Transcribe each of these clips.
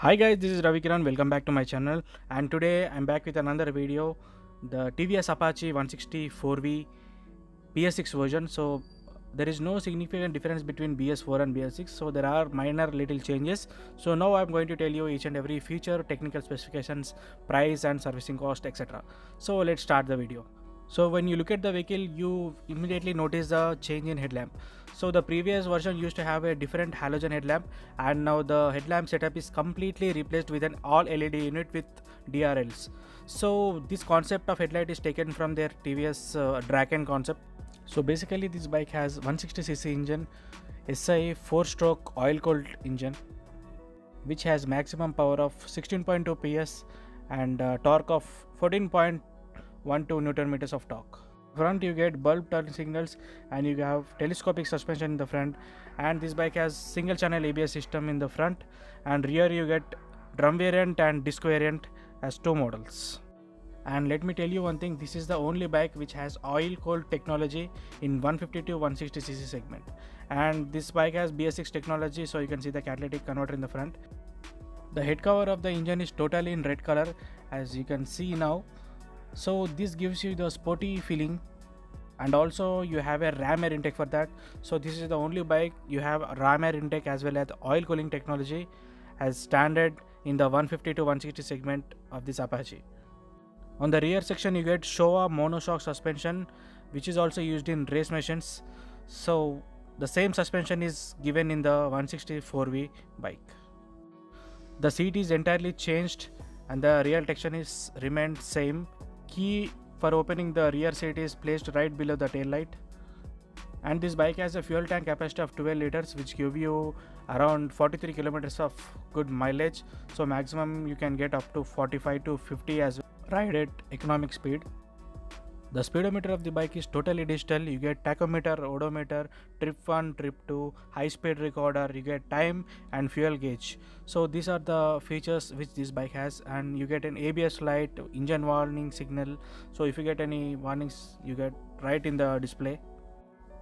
Hi guys, this is Ravi Kiran. Welcome back to my channel. And today I'm back with another video, the TVS Apache 164V BS6 version. So there is no significant difference between BS4 and BS6. So there are minor little changes. So now I'm going to tell you each and every feature, technical specifications, price and servicing cost, etc. So let's start the video. So when you look at the vehicle, you immediately notice the change in headlamp. So the previous version used to have a different halogen headlamp, and now the headlamp setup is completely replaced with an all LED unit with DRLs. So this concept of headlight is taken from their TVS Draken concept. So basically this bike has 160cc engine, SI 4-stroke oil-cooled engine, which has maximum power of 16.2 PS and torque of 14.12 Newton meters of torque. Front you get bulb turn signals and you have telescopic suspension in the front, and this bike has single channel ABS system in the front, and rear you get drum variant and disc variant as two models. And let me tell you one thing, this is the only bike which has oil cooled technology in 150 to 160cc segment, and this bike has BS6 technology, so you can see the catalytic converter in the front. The head cover of the engine is totally in red color, as you can see now. So this gives you the sporty feeling, and also you have a ram air intake for that. So this is the only bike you have a ram air intake as well as oil cooling technology as standard in the 150 to 160 segment of this Apache. On the rear section you get Showa monoshock suspension, which is also used in race machines. So the same suspension is given in the 164V bike. The seat is entirely changed and the rear texture is remained same. Key for opening the rear seat is placed right below the tail light, and this bike has a fuel tank capacity of 12 liters, which give you around 43 kilometers of good mileage. So maximum you can get up to 45 to 50 as well. Ride at economic speed. The speedometer of the bike is totally digital. You get tachometer, odometer, trip 1, trip 2, high speed recorder, you get time and fuel gauge. So these are the features which this bike has, and you get an ABS light, engine warning signal. So if you get any warnings, you get right in the display.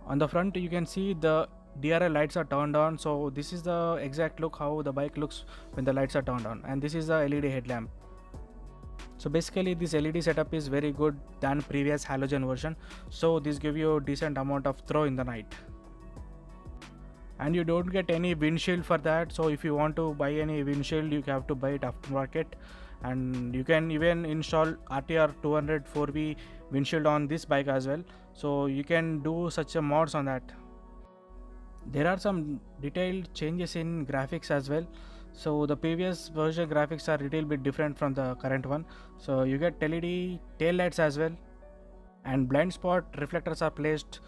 On the front you can see the DRL lights are turned on. So this is the exact look how the bike looks when the lights are turned on, and this is the LED headlamp. So basically this LED setup is very good than previous halogen version, so this give you a decent amount of throw in the night. And you don't get any windshield for that, so if you want to buy any windshield you have to buy it aftermarket, and you can even install RTR 204V windshield on this bike as well, so you can do such a mods on that. There are some detailed changes in graphics as well. So the previous version graphics are a little bit different from the current one. So you get LED tail lights as well, and blind spot reflectors are placed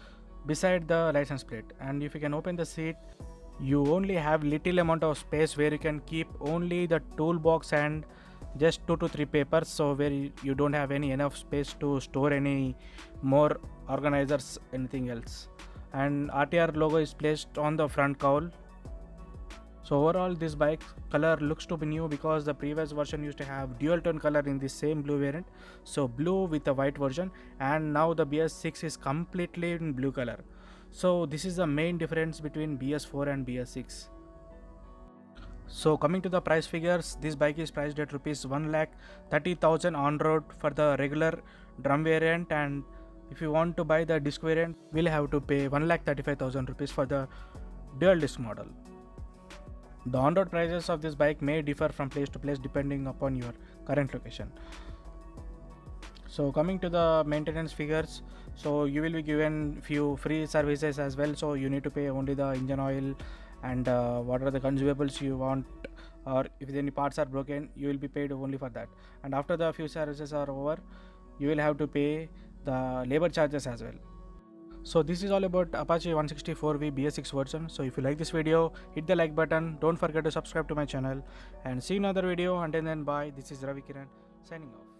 beside the license plate. And if you can open the seat, you only have little amount of space where you can keep only the toolbox and just 2 to 3 papers, so where you don't have any enough space to store any more organizers, anything else. And RTR logo is placed on the front cowl. So overall this bike color looks to be new, because the previous version used to have dual tone color in the same blue variant, so blue with the white version, and now the BS6 is completely in blue color. So this is the main difference between BS4 and BS6. So coming to the price figures, this bike is priced at rupees 1,30,000 on road for the regular drum variant, and if you want to buy the disc variant, we'll have to pay 1,35,000 rupees for the dual disc model. The on-road prices of this bike may differ from place to place depending upon your current location. So coming to the maintenance figures, so you will be given few free services as well. So you need to pay only the engine oil and what are the consumables you want, or if any parts are broken, you will be paid only for that. And after the few services are over, you will have to pay the labor charges as well. So this is all about Apache 164V BS6 version. So if you like this video, hit the like button, don't forget to subscribe to my channel, and see you in another video. Until then, bye. This is Ravi Kiran signing off.